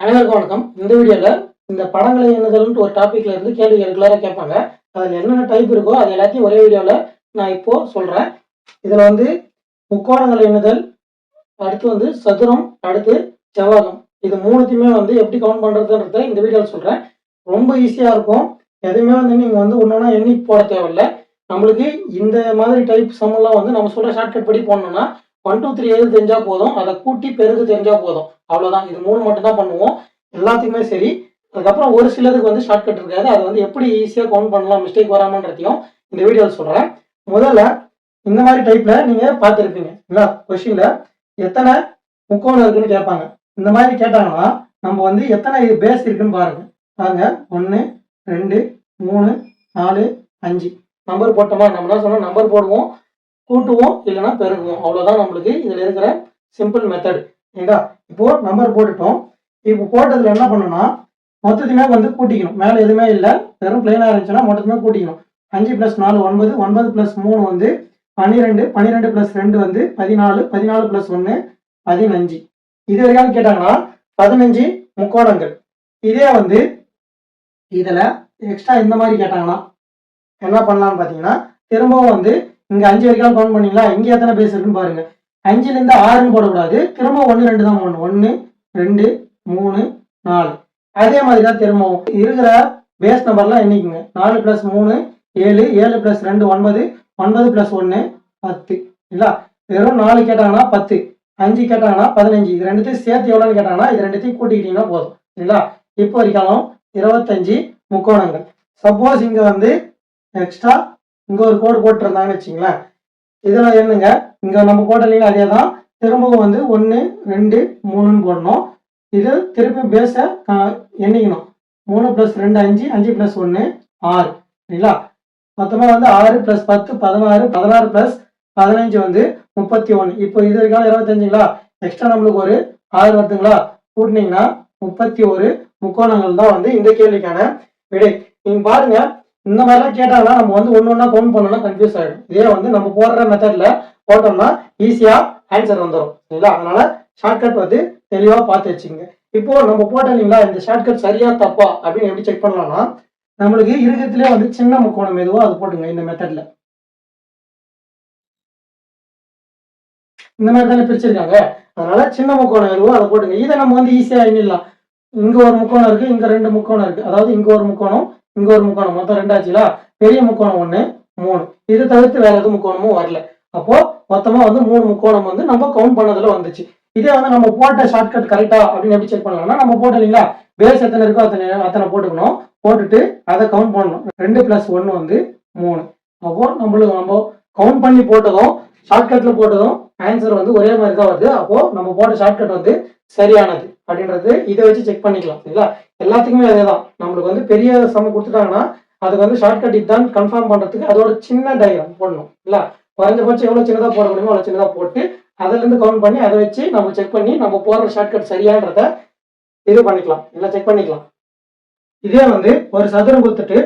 அனைவருக்கும் வணக்கம். இந்த வீடியோவில் இந்த படங்களை எண்ணுதல்ன்ட்டு ஒரு டாப்பிக்ல இருந்து கேள்வி ரெகுலராக கேட்பாங்க. அதில் என்னென்ன டைப் இருக்கோ அது எல்லாத்தையும் ஒரே வீடியோவில் நான் இப்போ சொல்கிறேன். இதில் வந்து முக்கோணங்களை எண்ணுதல், அடுத்து வந்து சதுரம், அடுத்து செவ்வகம், இது மூணுத்தையுமே வந்து எப்படி கவுண்ட் பண்ணுறதுன்றத இந்த வீடியோவில் சொல்கிறேன். ரொம்ப ஈஸியாக இருக்கும். எதுவுமே வந்து நீங்கள் வந்து ஒன்றா எண்ணி போட தேவையில்லை. நம்மளுக்கு இந்த மாதிரி டைப் சம்மெல்லாம் வந்து நம்ம சொல்கிற ஷார்ட்கட் படி போடணும்னா 1 2 3 எழுத தெரிஞ்சால் போதும். அதை கூட்டி பெருகு தெரிஞ்சால் போதும். அவ்வளோதான். இது மூணு மட்டும் தான் பண்ணுவோம் எல்லாத்துக்குமே சரி. அதுக்கப்புறம் ஒரு சிலருக்கு வந்து ஷார்ட்கட் இருக்காது. அதை வந்து எப்படி ஈஸியாக கவுண்ட் பண்ணலாம் மிஸ்டேக் வராமன்றதையும் இந்த வீடியோவில் சொல்கிறேன். முதல்ல இந்த மாதிரி டைப்பில் நீங்கள் பார்த்துருப்பீங்க இல்லை, கொஷினில் எத்தனை முக்கோணம் இருக்குன்னு கேட்பாங்க. இந்த மாதிரி கேட்டாங்கன்னா நம்ம வந்து எத்தனை பேஸ் இருக்குன்னு பாருங்க. 1 2 3 4 5 நம்பர் போட்டோமா, நம்ம என்ன சொன்னோம், நம்பர் போடுவோம், கூட்டுவோம், இல்லைன்னா பெருகுவோம். அவ்வளோதான் நம்மளுக்கு இதில் இருக்கிற சிம்பிள் மெத்தட். சரிங்களா? இப்போ நம்பர் போட்டுட்டோம். இப்போ போட்டதுல என்ன பண்ணணும்னா மொத்தத்தையுமே வந்து கூட்டிக்கணும். மேலே எதுவுமே இல்லை, வெறும் பிளைனாக இருந்துச்சுன்னா மொத்தமே கூட்டிக்கணும். 5 + 4 9, 9 + 3 வந்து 12, 12 + 2 வந்து 14, 14 + 1 15. இது வரைக்கும் கேட்டாங்கன்னா 15 முக்கோணங்கள். இதே வந்து இதில் எக்ஸ்ட்ரா இந்த மாதிரி கேட்டாங்கன்னா என்ன பண்ணலாம்னு பார்த்தீங்கன்னா, திரும்பவும் வந்து இங்கே 5 வரைக்கும் கவுண்ட் பண்ணீங்களா, இங்கே எத்தனை பேஸ் இருக்குன்னு பாருங்க. 5லேருந்து 6ன்னு போடக்கூடாது, திரும்ப 1 2 தான் போடணும். 1 2 3 4. அதே மாதிரி தான் திரும்பவும் இருக்கிற பேஸ் நம்பர்லாம் எண்ணிக்குங்க. 4 + 3 7, 7 + 2 9, 9 + 1 10. இல்லை, வெறும் 4 கேட்டாங்கன்னா 10, 5 கேட்டாங்கன்னா 15. இது ரெண்டுத்தையும் சேர்த்து எவ்வளோன்னு கேட்டாங்கன்னா இது ரெண்டுத்தையும் கூட்டிக்கிட்டீங்கன்னா போதும். இல்லைங்களா? இப்போ வரைக்கும் 25 முக்கோணங்கள். சப்போஸ் இங்கே வந்து எக்ஸ்ட்ரா இங்கே ஒரு கோடு போட்டுருந்தாங்கன்னு வச்சுங்களேன், இதில் என்னங்க இங்கே நம்ம போட்டலைங்க அதே தான். திரும்பவும் வந்து 1 2 3ன்னு போடணும். இது திருப்பி பேஸை எண்ணிக்கணும். 3 + 2 5, 5 + 1 6. சரிங்களா? மொத்தமாக வந்து 6 + 10 16, 16 + 15 வந்து 31. இப்போ இது வரைக்கும் 25ங்களா, எக்ஸ்ட்ரா நம்மளுக்கு ஒரு 6 வருதுங்களா, கூட்டினீங்கன்னா 31 முக்கோணங்கள் தான் வந்து இந்த கேள்விக்கான விடை. நீங்கள் பாருங்க, இந்த மாதிரிலாம் கேட்டாங்கன்னா நம்ம வந்து ஒன்று ஒன்றா கவுண்ட் பண்ணோம்னா கன்ஃபியூஸ் ஆகிடும். இதே வந்து நம்ம போடுற மெத்தடில் போட்டோம்னா ஈஸியாக ஆன்சர் வந்துடும். சரிங்களா? அதனால ஷார்ட்கட் வந்து தெளிவாக பார்த்து வச்சுக்கோங்க. இப்போ நம்ம போட்டோம் இல்லைங்களா, இந்த ஷார்ட்கட் சரியா தப்பா அப்படின்னு எப்படி செக் பண்ணலாம்னா, நம்மளுக்கு இருக்கிறதுலே வந்து சின்ன முக்கோணம் எதுவோ அது போட்டுங்க. இந்த மெத்தட்ல இந்த மாதிரி தானே பிரிச்சிருக்காங்க, அதனால சின்ன முக்கோணம் எதுவோ அதை போட்டுங்க. இதை நம்ம வந்து ஈஸியாக எண்ணிடலாம். இங்க ஒரு முக்கோணம் இருக்கு, இங்க 2 முக்கோணம் இருக்கு. அதாவது இங்க ஒரு முக்கோணம், இங்க ஒரு முக்கோணம், மொத்தம் 2 ஆச்சுங்களா. பெரிய முக்கோணம் 1 3. இது தவிர்த்து வேற எதுவும் முக்கோணமும் வரல. அப்போ மொத்தமா வந்து 3 முக்கோணம் வந்து நம்ம கவுண்ட் பண்ணதுல வந்துச்சு. இதே வந்து நம்ம போட்ட ஷார்ட்கட் கரெக்டா அப்படின்னு எப்படி செக் பண்ணலாம்னா, நம்ம போட்டோம் இல்லைங்களா, பேஸ் எத்தனை இருக்கோ அத்தனை போட்டுக்கணும். போட்டுட்டு அதை கவுண்ட் பண்ணணும். 2 + 1 வந்து 3. அப்போ நம்ம கவுண்ட் பண்ணி போட்டதும் ஷார்ட்கட்ல போட்டதும் ஆன்சர் வந்து ஒரே மாதிரி தான் வருது. அப்போ நம்ம போட்ட ஷார்ட்கட் வந்து சரியானது அப்படின்றது இதை வச்சு செக் பண்ணிக்கலாம். சரிங்களா? எல்லாத்துக்குமே அதே தான். நம்மளுக்கு வந்து பெரிய சம் கொடுத்துட்டாங்கன்னா அதுக்கு வந்து ஷார்ட்கட் இதுதான் கன்ஃபார்ம் பண்றதுக்கு அதோட சின்ன டயக்ராம் போடணும். இல்லை, குறைஞ்சபட்சம் எவ்வளோ சின்னதாக போட முடியுமோ அவ்வளோ சின்னதாக போட்டு அதுலேருந்து கவுண்ட் பண்ணி அதை வச்சு நம்ம செக் பண்ணி நம்ம போடுற ஷார்ட்கட் சரியான்றத இது பண்ணிக்கலாம், இல்லை செக் பண்ணிக்கலாம். இதே வந்து ஒரு சதுரம் கொடுத்துட்டு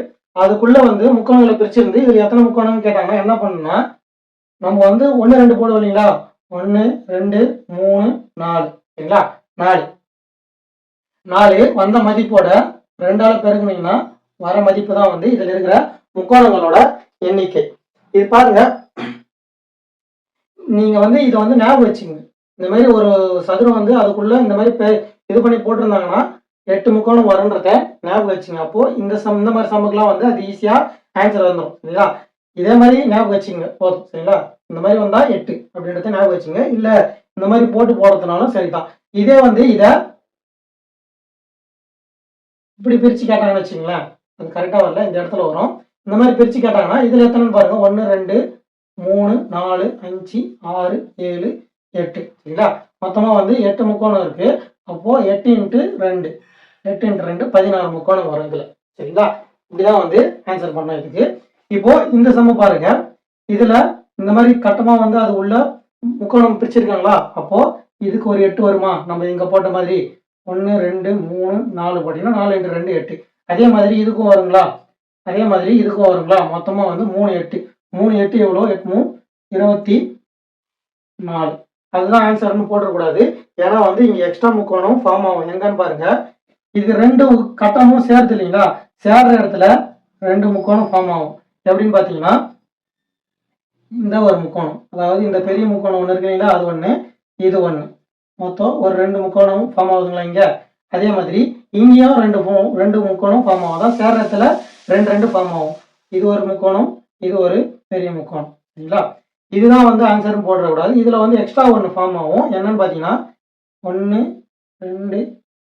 அதுக்குள்ள வந்து முக்கோணங்களை பிரிச்சிருந்து இதுல எத்தனை முக்கோணம்னு கேட்டாங்கன்னா என்ன பண்ணணும்னா, நம்ம வந்து 1 2 போடுவோம் இல்லைங்களா, 1 2 3 4. சரிங்களா? 4 வந்த மதிப்போட 2ஆல பெருக்குனீங்கன்னா வர மதிப்பு தான் வந்து இதுல இருக்கிற முக்கோணங்களோட எண்ணிக்கை. இது பாருங்க, நீங்க வந்து இதை வந்து ஞாபகம் வச்சுங்க. இந்த மாதிரி ஒரு சதுரம் வந்து அதுக்குள்ள இந்த மாதிரி இது பண்ணி போட்டிருந்தாங்கன்னா 8 முக்கோணம் வரும்ன்றத ஞாபகம் வச்சுங்க. அப்போ இந்த மாதிரி சம்முக்கெல்லாம் வந்து அது ஈஸியா ஆன்சர் வந்துடும். சரிங்களா? இதே மாதிரி ஞாபகம் வச்சுங்க போதும். சரிங்களா? இந்த மாதிரி வந்தா 8 அப்படின்றத ஞாபகம் வச்சுங்க. இல்ல இந்த மாதிரி போட்டு போடுறதுனாலும் சரிதான். இதே வந்து இதை இப்படி பிரிச்சு கேட்டாங்கன்னு வச்சுங்களேன், அது கரெக்டா வரல, இந்த இடத்துல வரும். இந்த மாதிரி பிரிச்சு கேட்டாங்கன்னா இதுல எத்தனைன்னு பாருங்க, 1 2 3 4 5 6 7 8. சரிங்களா? மொத்தமா வந்து 8 முக்கோணம் இருக்கு. அப்போ 8 × 2 8 × 2 16 முக்கோணம் வரும் இதுல. சரிங்களா? இப்படிதான் வந்து ஆன்சர் பண்ண இதுக்கு. இப்போ இந்த சம்ம பாருங்க, இதுல இந்த மாதிரி கட்டமா வந்து அது உள்ள முக்கோணம் பிரிச்சிருக்காங்களா, அப்போ இதுக்கு ஒரு 8 வருமா, நம்ம இங்க போட்ட மாதிரி 1 2 3 4 போட்டீங்கன்னா 4 × 2 8. அதே மாதிரி இதுக்கும் வருங்களா, அதே மாதிரி இதுக்கும் வருங்களா. மொத்தமா வந்து 3 8 3 8 எவ்வளோ, 8 3 24. அதுதான் ஆன்சர்னு போடக்கூடாது. ஏன்னா வந்து இங்க எக்ஸ்ட்ரா முக்கோணம் ஃபார்ம் ஆகும். எங்கன்னு பாருங்க, இது 2 கட்டமும் சேர்த்து இல்லைங்களா, சேர்ற இடத்துல 2 முக்கோணம் ஃபார்ம் ஆகும். எப்படின்னு பாத்தீங்கன்னா, இந்த ஒரு முக்கோணம், அதாவது இந்த பெரிய முக்கோணம் ஒன்று இருக்கு இல்லைங்களா, அது ஒன்று, இது ஒன்று, மொத்தம் ஒரு 2 முக்கோணம் ஃபார்ம் ஆகுதுங்களா இங்க. அதே மாதிரி இங்கேயும் 2 முக்கோணம் ஃபார்ம் ஆகும். அதான் சேர்ற இடத்துல 2 ஃபார்ம் ஆகும். இது ஒரு முக்கோணம், இது ஒரு பெரிய முக்கோணம், சரிங்களா. இதுதான் வந்து ஆன்சர்னு போடக்கூடாது. இதுல வந்து எக்ஸ்ட்ரா ஒன்று ஃபார்ம் ஆகும். என்னன்னு பாத்தீங்கன்னா 1 2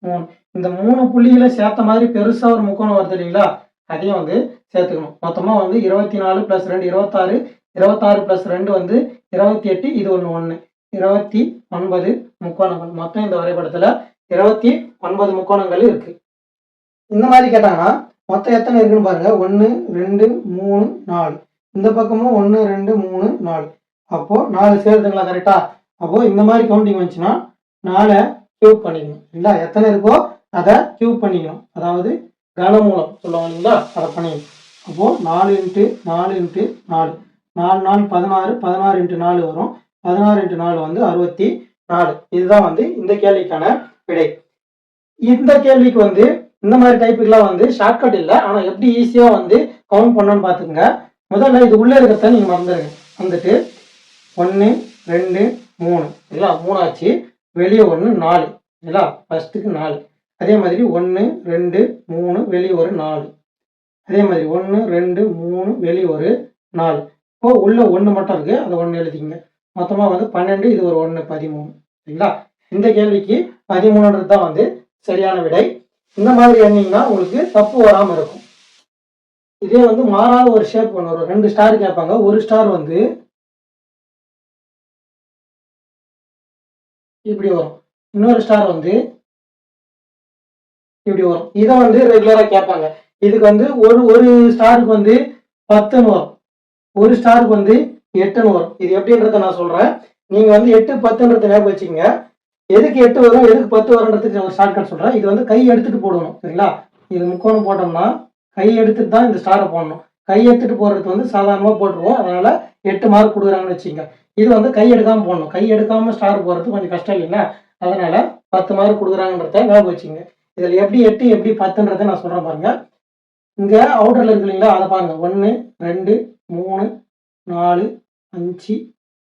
3, இந்த 3 புள்ளிகளை சேர்த்த மாதிரி பெருசா ஒரு முக்கோணம் வருது இல்லைங்களா, அதையும் வந்து சேர்த்துக்கணும். மொத்தமா வந்து 24 + 2 26, 26 + 2 வந்து 28, இது ஒன்று 1, 29 முக்கோணங்கள். மொத்தம் இந்த வரைபடத்துல 29 முக்கோணங்கள் இருக்கு. இந்த மாதிரி கேட்டாங்கன்னா மொத்தம் எத்தனை இருக்குன்னு பாருங்க, 1 2 3 4, இந்த பக்கமும் 1 2 3 4, அப்போ 4 சேர்த்துங்களா கரெக்டா. அப்போ இந்த மாதிரி கவுண்டிங் வந்துச்சுன்னா 4 கியூப் பண்ணிக்கணும் இல்லைங்களா, எத்தனை இருக்கோ அதை கியூப் பண்ணிக்கணும், அதாவது கனமூலம் சொல்லுவாங்க இல்லைங்களா, அதை பண்ணிக்கணும். அப்போ 4 × 4 × 4, 4 4 16, 16 × 4 வரும், 16 × 4 வந்து 64. இதுதான் வந்து இந்த கேள்விக்கான விடை. இந்த கேள்விக்கு வந்து இந்த மாதிரி டைப்புக்கெல்லாம் வந்து ஷார்ட்கட் இல்லை, ஆனால் எப்படி ஈஸியாக வந்து கவுண்ட் பண்ணணும்னு பார்த்துக்குங்க. முதல்ல இது உள்ளே இருக்கிறத நீங்கள் மறந்துடுங்க. வந்துட்டு 1 2 3 இல்லைங்களா, 3 ஆச்சு, வெளியே 1 4 இல்லைங்களா, ஃபர்ஸ்ட்டுக்கு 4. அதே மாதிரி 1 2 3 வெளியே ஒரு 4, அதே மாதிரி 1 2 3 வெளியே ஒரு 4. இப்போ உள்ள 1 மட்டும் இருக்கு, அதை 1 எழுதிங்க. மொத்தமாக வந்து 12, இது ஒரு 1 13, சரிங்களா. இந்த கேள்விக்கு 13ன்றது தான் வந்து சரியான விடை. இந்த மாதிரி எண்ணிங்கன்னா உங்களுக்கு தப்பு வராமல் இருக்கும். இதே வந்து மாறாத ஒரு ஷேப் ஒன்று வரும், 2 ஸ்டார் கேட்பாங்க. ஒரு ஸ்டார் வந்து இப்படி வரும், இன்னொரு ஸ்டார் வந்து இப்படி வரும். இதை வந்து ரெகுலரா கேட்பாங்க. இதுக்கு வந்து ஒரு ஸ்டாருக்கு வந்து 10ன்னு வரும், ஒரு ஸ்டாருக்கு வந்து 8ன்னு வரும். இது எப்படின்றத நான் சொல்றேன். நீங்க வந்து 8 10ன்றத ஞாபகம் வச்சுக்கோங்க. எதுக்கு 8 வரும் எதுக்கு 10 வரும்ன்றதுக்கு ஒரு ஷார்ட்கட் சொல்றேன். இது வந்து கை எடுத்துட்டு போடணும், சரிங்களா. இது முக்கோணம் போட்டோம்னா கை எடுத்துட்டு தான் இந்த ஸ்டாரை போடணும். கை எடுத்துட்டு போடுறது வந்து சாதாரணமாக போட்டுருவோம், அதனால 8 மார்க் கொடுக்குறாங்கன்னு வச்சுக்கோங்க. இது வந்து கை எடுக்காம போடணும், கை எடுக்காம ஸ்டார் போடுறது கொஞ்சம் கஷ்டம் இல்லைங்களா, அதனால 10 மார்க் கொடுக்குறாங்கன்றத ஞாபகம் வச்சுங்க. இதில் எப்படி 8 எப்படி 10ன்றதை நான் சொல்றேன் பாருங்க. இங்க அவுட்டர்ல இருக்கு இல்லைங்களா, அதை பாருங்க. 1 2 3 4 5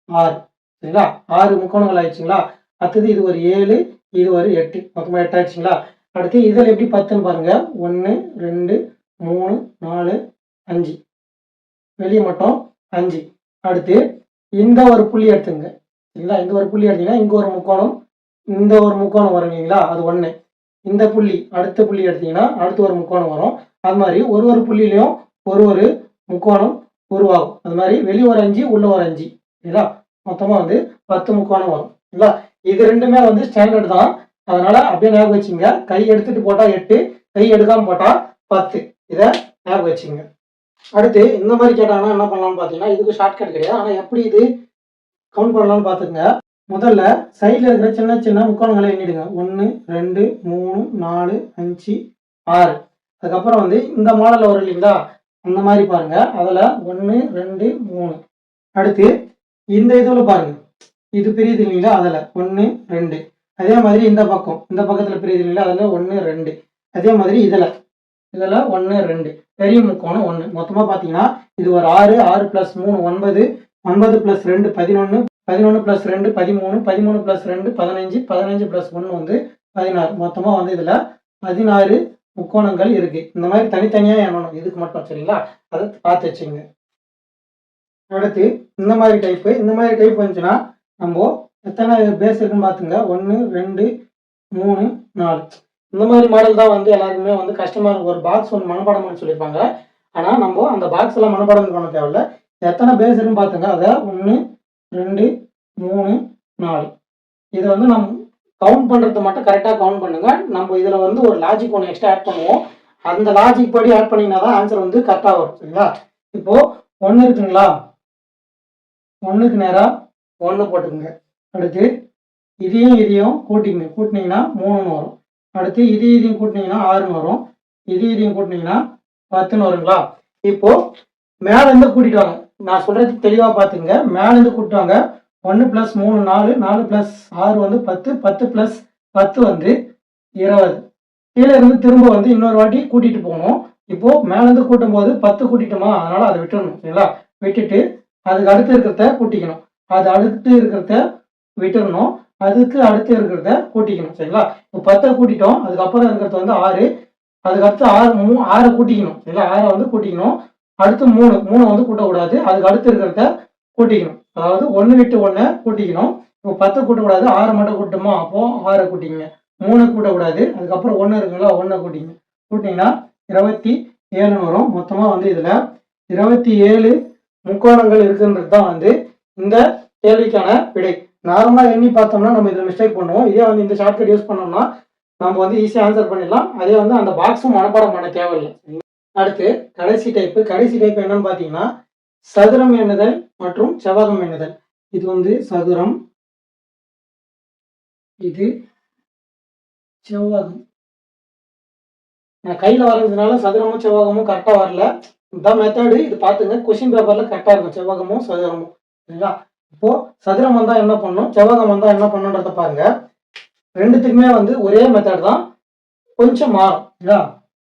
6, சரிங்களா. 6 முக்கோணங்கள் ஆயிடுச்சுங்களா. அடுத்தது இது ஒரு 7, இது ஒரு 8, மொத்தமாக 8 ஆயிடுச்சுங்களா. அடுத்து இதில் எப்படி 10ன்னு பாருங்க. 1 2 3 4 5, வெளியே மட்டும் 5. அடுத்து இந்த ஒரு புள்ளி எடுத்துங்க, சரிங்களா. இந்த ஒரு புள்ளி எடுத்தீங்கன்னா இங்க ஒரு முக்கோணம், இந்த ஒரு முக்கோணம் வரும் இல்லைங்களா, அது 1. இந்த புள்ளி அடுத்த புள்ளி எடுத்தீங்கன்னா அடுத்து ஒரு முக்கோணம் வரும். அது மாதிரி ஒரு புள்ளியிலையும் ஒரு முக்கோணம் உருவாகும். அது மாதிரி வெளியே ஒரு 5 உள்ள ஒரு 5, சரிங்களா. மொத்தமா வந்து 10 முக்கோணம் வரும், சரிங்களா. இது ரெண்டுமே வந்து ஸ்டாண்டர்ட் தான், அதனால அப்படியே ஞாபகம் வச்சுங்க. கை எடுத்துட்டு போட்டா 8, கை எடுக்காம போட்டா 10, இதை ஞாபகம் வச்சுங்க. அடுத்து இந்த மாதிரி கேட்டாங்கன்னா என்ன பண்ணலாம்னு பார்த்தீங்கன்னா, இதுக்கு ஷார்ட்கட் கிடையாது, ஆனால் எப்படி இது கவுண்ட் பண்ணலாம்னு பார்த்துங்க. முதல்ல சைடில் இருக்கிற சின்ன சின்ன முக்கோணங்களை எண்ணிடுங்க. 1 2 3 4 5 6. அதுக்கப்புறம் வந்து இந்த மாடலில் வரும் இல்லைங்களா, அந்த மாதிரி பாருங்க. அதில் 1 2 3. அடுத்து இந்த இதில் பாருங்க, இது பிரியுது இல்லைங்களா, அதில் 1 2. அதே மாதிரி இந்த பக்கத்தில் பிரியுது இல்லைங்களா, அதில் 1 2. அதே மாதிரி இதில் 1 2, பெரிய முக்கோணம் 1. மொத்தமாக பார்த்தீங்கன்னா இது ஒரு 6 6 + 3 9, 9 + 2 11, 11 + 2 13, 13 + 2 15, 15 + 1 வந்து 16. மொத்தமாக வந்து இதில் 16 முக்கோணங்கள் இருக்கு. இந்த மாதிரி தனித்தனியாக எண்ணணும் இதுக்கு மட்டும், சரிங்களா. அதை பார்த்து வச்சுங்க. அடுத்து இந்த மாதிரி டைப் வந்துச்சுன்னா நம்ம எத்தனை பேஸ் இருக்குன்னு பார்த்துங்க. 1 2 3 4. இந்த மாதிரி மாடல் தான் வந்து எல்லாருக்குமே வந்து கஷ்டமா இருக்கும். ஒரு பாக்ஸ் ஒன்று மனப்பாடம் பண்ண சொல்லியிருப்பாங்க, ஆனால் நம்ம அந்த பாக்ஸ் எல்லாம் மனப்பாடம் பண்ண தேவையில்ல. எத்தனை பேஸ் இருக்குன்னு பார்த்துங்க. அதை 1 2 3 4. இதை வந்து நம்ம கவுண்ட் பண்ணுறது மட்டும் கரெக்டாக கவுண்ட் பண்ணுங்க. நம்ம இதில் வந்து ஒரு லாஜிக் ஒன்று எக்ஸ்ட்ரா ஆட் பண்ணுவோம். அந்த லாஜிக் படி ஆட் பண்ணிங்கன்னா தான் ஆன்சர் வந்து கரெக்டாக வரும், சரிங்களா. இப்போ 1 இருக்குங்களா, 1க்கு நேராக 1 போட்டுக்குங்க. அடுத்து இதையும் கூட்டினீங்கன்னா 3ன்னு வரும். அடுத்து இதையும் கூட்டினீங்கன்னா 6ன்னு வரும். இதையும் கூட்டினீங்கன்னா 10ன்னு வருங்களா. இப்போ மேலேருந்து கூட்டிட்டு வாங்க, நான் சொல்றது தெளிவாக பார்த்துங்க. மேலேருந்து கூட்டிட்டு வாங்க. 1 + 3 4, 4 + 6 வந்து 10, 10 + 10 வந்து 20. கீழே இருந்து திரும்ப வந்து இன்னொரு வாட்டி கூட்டிட்டு போகணும். இப்போ மேலேருந்து கூட்டும்போது 10 கூட்டிட்டோமா, அதனால அதை விட்டுறணும். சரிங்களா? விட்டுட்டு அதுக்கு அடுத்து இருக்கிறத கூட்டிக்கணும். அது அடுத்து இருக்கிறத விட்டுறணும். அதுக்கு அடுத்து இருக்கிறத கூட்டிக்கணும். சரிங்களா? இப்போ 10 கூட்டிட்டோம். அதுக்கப்புறம் இருக்கிறது வந்து 6. அதுக்கடுத்து 6 கூட்டிக்கணும். சரிங்களா? 6 வந்து கூட்டிக்கணும். அடுத்து 3 வந்து கூட்டக்கூடாது. அதுக்கு அடுத்து இருக்கிறத கூட்டிக்கணும். அதாவது 1 விட்டு 1 கூட்டிக்கணும். இப்போ 10 கூட்டக்கூடாது. 6 மட்டும் கூட்டணுமா, அப்போ 6 கூட்டிங்க. 3 கூட்டக்கூடாது. அதுக்கப்புறம் 1 இருக்குங்களா, 1 கூட்டிங்க. கூட்டிங்கன்னா 27 வரும். மொத்தமா வந்து இதுல 27 முக்கோணங்கள் இருக்குன்றது தான் வந்து இந்த கேள்விக்கான விடை. நார்மலா எண்ணி பார்த்தோம்னா நம்ம இதுல மிஸ்டேக் பண்ணுவோம். இதே வந்து இந்த ஷார்ட்கட் யூஸ் பண்ணோம்னா நம்ம வந்து ஈஸியா ஆன்சர் பண்ணிடலாம். அதே வந்து அந்த பாக்ஸும் மனப்பாடம் பண்ண தேவையில்லை. அடுத்து கடைசி டைப் என்னன்னு பாத்தீங்கன்னா சதுரம் எண்ணுதல் மற்றும் செவ்வகம் எண்ணுதல். இது வந்து சதுரம், இது செவ்வகம். நான் கையில வர்றதுனால சதுரமும் செவ்வகமும் கரெக்டா வரல. இதான் மெத்தடு. இது பாத்துங்க, கொஸ்டின் பேப்பர்ல கரெக்டா இருக்கும் செவ்வகமும் சதுரமும். சரிங்களா? இப்போ சதுரம் வந்தா என்ன பண்ணும், செவ்வகம் வந்தா என்ன பண்ணுன்றத பாருங்க. ரெண்டுத்துக்குமே வந்து ஒரே மெத்தட் தான், கொஞ்சம் மாறும். சரிங்களா?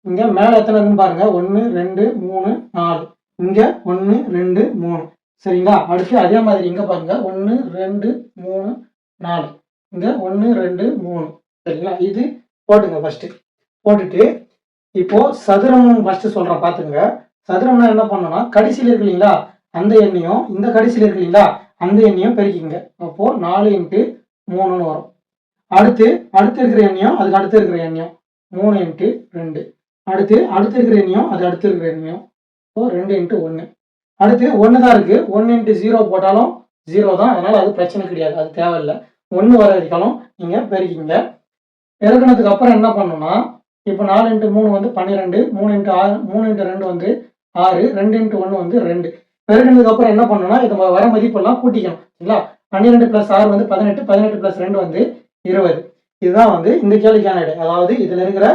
இங்க மேல எத்தனை இருக்குன்னு பாருங்க. 1 2 3 4. இங்க 1 2 3. சரிங்களா? அடுத்து அதே மாதிரி இங்க பாருங்க. 1 2 3 4. இங்க 1 2 3. சரிங்களா? இது போட்டுங்க ஃபர்ஸ்ட். போட்டுட்டு இப்போ சதுரம் ஃபர்ஸ்ட் சொல்றேன் பாத்துங்க. சதுரம்னா என்ன பண்ணணும்னா கடைசியில் இருக்கு இல்லைங்களா, அந்த எண்ணையும் இந்த கடைசியில் இருக்கு இல்லைங்களா, அந்த எண்ணையும் பெருக்கிங்க. அப்போ 4 × 3ன்னு வரும். அடுத்து இருக்கிற எண்ணையும் அதுக்கு அடுத்து இருக்கிற எண்ணையும் 3 × 2. அடுத்து இருக்கிற எண்ணையும் அது அடுத்து இருக்கிற எண்ணையும் 2 × 1. அடுத்து 1 தான் இருக்கு. 1 × 0 போட்டாலும் 0 தான். அதனால அது பிரச்சனை கிடையாது, அது தேவையில்லை. 1 வர வரைக்கும் நீங்க பெருக்கிங்க. பெருக்கினதுக்கு அப்புறம் என்ன பண்ணணும்னா, இப்போ 4 × 3 வந்து 12, 3 × 2 வந்து 6, 2 × 1 வந்து 2. பெருக்கினதுக்கு அப்புறம் என்ன பண்ணணும்னா இது வர மதிப்பெல்லாம் கூட்டிக்கணும். சரிங்களா? 12 + 6 வந்து 18, 18 + 2 வந்து 20. இதுதான் வந்து இந்த கேள்விக்கான விடை. அதாவது இதுல இருக்கிற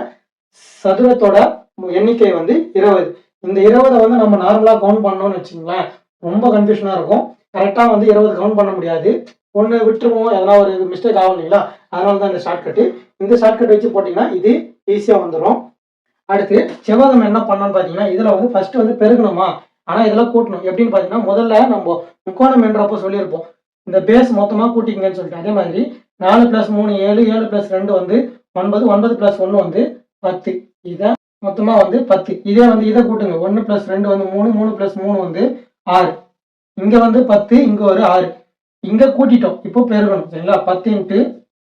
சதுரத்தோட எண்ணிக்கை வந்து 20. இந்த 20 வந்து நம்ம நார்மலா கவுண்ட் பண்ணோம்னு வச்சுங்களேன், ரொம்ப கன்ஃபியூஷனா இருக்கும். கரெக்டா வந்து 20 கவுண்ட் பண்ண முடியாது. ஒன்று விட்டுருவோம், எதனா ஒரு மிஸ்டேக் ஆகும் இல்லைங்களா, அதனால தான் இந்த ஷார்ட்கட்டு. இந்த ஷார்ட்கட் வச்சு போட்டிங்கன்னா இது ஈஸியாக வந்துடும். அடுத்து செவ்வகம் என்ன பண்ணோம்னு பார்த்தீங்கன்னா, இதில் வந்து ஃபர்ஸ்ட் வந்து பெருகணுமா, ஆனால் இதெல்லாம் கூட்டணும். எப்படின்னு பார்த்தீங்கன்னா, முதல்ல நம்ம முக்கோணம் என்றப்போ சொல்லியிருப்போம் இந்த பேஸ் மொத்தமாக கூட்டிங்கன்னு சொல்லிட்டு. அதே மாதிரி 4 + 3 7, 7 + 2 வந்து 9, 9 + 1 வந்து 10. இதை மொத்தமா வந்து 10. இதே வந்து இதை கூட்டுங்க. 1 + 2 வந்து 3, 3 + 3 வந்து 6. இங்க வந்து 10, இங்க ஒரு 6. இங்க கூட்டிட்டோம், இப்போ பெருகணும். சரிங்களா? 10 ×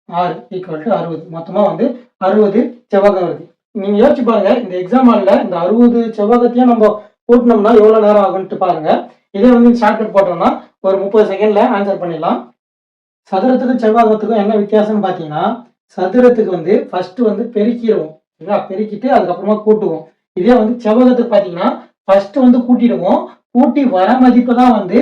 6 = 60. மொத்தமா வந்து 60 செவ்வகம் இருக்கு. நீங்க யோசிச்சு பாருங்க, இந்த எக்ஸாம் ஹால்ல இந்த 60 செவ்வகத்தையும் நம்ம கூட்டினோம்னா எவ்வளவு நேரம் ஆகும்ட்டு பாருங்க. இதே வந்து ஷார்ட்கட் போட்டோம்னா ஒரு 30 செகண்ட்ல ஆன்சர் பண்ணிடலாம். சதுரத்துக்கும் செவ்வகத்துக்கும் என்ன வித்தியாசம்னு பாத்தீங்கன்னா, சதுரத்துக்கு வந்து ஃபர்ஸ்ட் வந்து பெருக்கிடுவோம். சரிங்களா? பெருக்கிட்டு அதுக்கப்புறமா கூட்டுவோம். இதே வந்து செவ்வகத்துக்கு பாத்தீங்கன்னா ஃபர்ஸ்ட் வந்து கூட்டிடுவோம், கூட்டி வர மதிப்பு தான் வந்து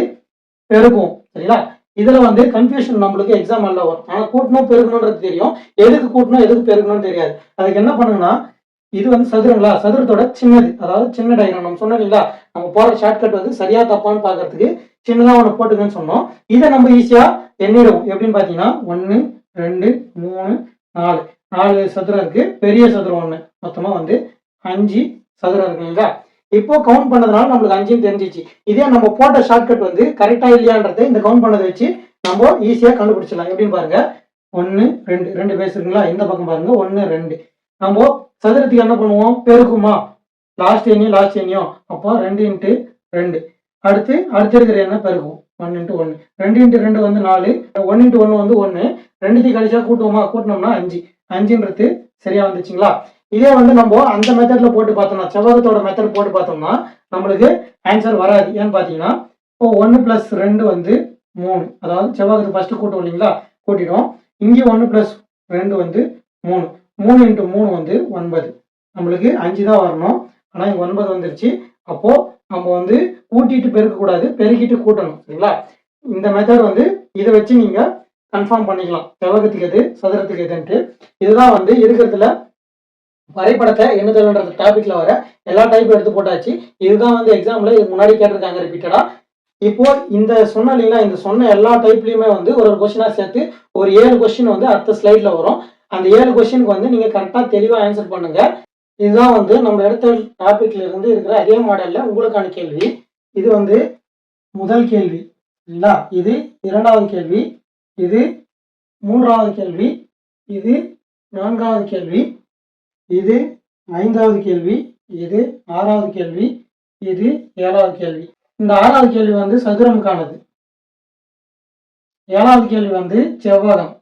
பெருகும். சரிங்களா? இதுல வந்து கன்ஃபியூஷன் நம்மளுக்கு எக்ஸாம் எல்லாம் வரும். ஆனா கூட்டணும் பெருகணும்ன்றது தெரியும், எதுக்கு கூட்டணும் எதுக்கு பெருகணும்னு தெரியாது. அதுக்கு என்ன பண்ணுங்கன்னா, இது வந்து சதுரங்களா, சதுரத்தோட சின்னது, அதாவது சின்ன டயக்ராம். நம்ம சொன்னோம் இல்லைங்களா, நம்ம போற ஷார்ட்கட் வந்து சரியா தப்பான்னு பாக்குறதுக்கு சின்னதா ஒன்று போட்டுக்கன்னு சொன்னோம். இதை நம்ம ஈஸியா எண்ணிடுவோம். எப்படின்னு பாத்தீங்கன்னா 1 2 3 4 4 சதுரம் இருக்கு, பெரிய சதுரம் 1, மொத்தமா வந்து 5 சதுரம் இருக்கு இல்லைங்களா. இப்போ கவுண்ட் பண்ணதுனால நம்மளுக்கு 5 தெரிஞ்சிச்சு. இதே நம்ம போட்ட ஷார்ட்கட் வந்து கரெக்டா இல்லையான்றதை இந்த கவுண்ட் பண்ணதை வச்சு நம்ம ஈஸியா கண்டுபிடிச்சிடலாம். எப்படின்னு பாருங்க, 1 2 2 பேஸ் இருக்குங்களா, இந்த பக்கம் பாருங்க 1 2. நம்ம சதுரத்துக்கு என்ன பண்ணுவோம், பெருக்குமா, லாஸ்ட் எண்ணியும். அப்போ 2 × 2. அடுத்து இருக்கிற எண்ணெய் பெருக்கும் 1 × 1. 2 × 2 வந்து 4, 1 × 1 வந்து 1. ரெண்டுத்தையும் கழிச்சா கூட்டுவோமா, கூட்டினோம்னா 5. 5ன்றது சரியா வந்துச்சுங்களா. இதே வந்து நம்ம அந்த மெத்தட்ல போட்டு பார்த்தோம்னா, செவ்வகத்தோட மெத்தட் போட்டு பார்த்தோம்னா நம்மளுக்கு ஆன்சர் வராது. ஏன்னு பாத்தீங்கன்னா, இப்போ 1 + 2 வந்து 3. அதாவது செவ்வகத்துக்கு ஃபர்ஸ்ட் கூட்டம் இல்லைங்களா, கூட்டிடும். இங்கே 1 + 2 வந்து 3. 3 × 3 வந்து 9. நம்மளுக்கு 5 தான் வரணும், ஆனா இங்க 9 வந்துருச்சு. அப்போ நம்ம வந்து கூட்டிட்டு பெருக்க கூடாது, பெருக்கிட்டு கூட்டணும். சரிங்களா? இந்த மெத்தட் வந்து இதை வச்சு நீங்க கன்ஃபார்ம் பண்ணிக்கலாம், செவ்வகத்துக்கு எது சதுரத்துக்கு எதுன்ட்டு. இதுதான் வந்து இருக்கிறதுல வரைபடத்தை எண்ணுதல்ன்ற டாபிக்ல வர எல்லா டைப்பும் எடுத்து போட்டாச்சு. இதுதான் வந்து எக்ஸாம்ல இது முன்னாடி கேட்டிருக்காங்க ரிப்பீட்டடா. இப்போ இந்த சொன்ன இல்லைங்களா, இந்த சொன்ன எல்லா டைப்லயுமே வந்து ஒரு கொஸ்டினா சேர்த்து ஒரு 7 கொஸ்டின் வந்து அடுத்த ஸ்லைட்ல வரும். அந்த 7 கொஸ்டினுக்கு வந்து நீங்க கரெக்டா தெளிவா ஆன்சர் பண்ணுங்க. இதுதான் வந்து நம்ம எடுத்த டாபிக்ல இருந்து இருக்கிற அதே மாடல்ல உங்களுக்கான கேள்வி. இது வந்து முதல் கேள்வி இல்லைங்களா, இது 2வது கேள்வி, இது 3வது கேள்வி, இது 4வது கேள்வி, இது 5வது கேள்வி, இது 6வது கேள்வி, இது 7வது கேள்வி. இந்த 6வது கேள்வி வந்து சதுரமுக்கானது. 7வது கேள்வி வந்து செவ்வகம்.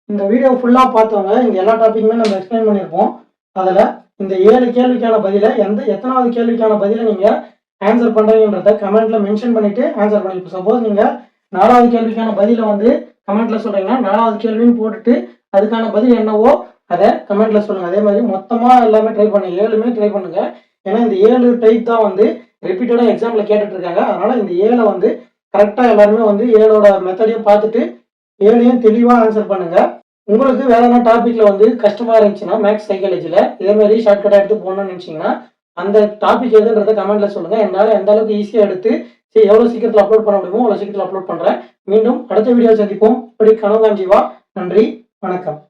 இந்த வீடியோ ஃபுல்லா பார்த்தவங்க இந்த எல்லா டாபிக்குமே நம்ம எக்ஸ்பிளைன் பண்ணியிருப்போம். அதில் இந்த 7 கேள்விக்கான பதிலை எத்தனாவது கேள்விக்கான பதிலை நீங்கள் ஆன்சர் பண்ணுறீங்கன்றத கமெண்ட்ல மென்ஷன் பண்ணிட்டு ஆன்சர் பண்ணி. சப்போஸ் நீங்கள் 4வது கேள்விக்கான பதிலை வந்து கமெண்ட்ல சொல்றீங்கன்னா 4வது கேள்வின்னு போட்டுட்டு அதுக்கான பதில் என்னவோ அதை கமெண்ட்ல சொல்லுங்க. அதே மாதிரி மொத்தமாக எல்லாமே ட்ரை பண்ணுங்க, 7மே ட்ரை பண்ணுங்க. ஏன்னா இந்த 7 டைப் தான் வந்து ரிப்பீட்டடாக எக்ஸாமில் கேட்டுட்டு இருக்காங்க. அதனால இந்த 7 வந்து கரெக்டாக எல்லாருமே வந்து 7ஓட மெத்தடையும் பார்த்துட்டு 7ஐயும் தெளிவாக ஆன்சர் பண்ணுங்க. உங்களுக்கு வேற என்ன டாபிக்ல வந்து கஷ்டமா இருந்துச்சுன்னா மேக்ஸ் சைக்காலஜில இதே மாதிரி ஷார்ட்கட்டா எடுத்து போகணும்னு நினைச்சீங்கன்னா அந்த டாபிக் எதுன்றத கமெண்ட்ல சொல்லுங்க. என்னால எந்த அளவுக்கு ஈஸியா எடுத்து எவ்வளவு சீக்கிரத்தில் அப்லோட் பண்ண முடியுமோ அவ்வளவு சீக்கிரத்தில் அப்லோட் பண்றேன். மீண்டும் அடுத்த வீடியோ சந்திப்போம். இப்படி கனவு காஞ்சிவா. நன்றி, வணக்கம்.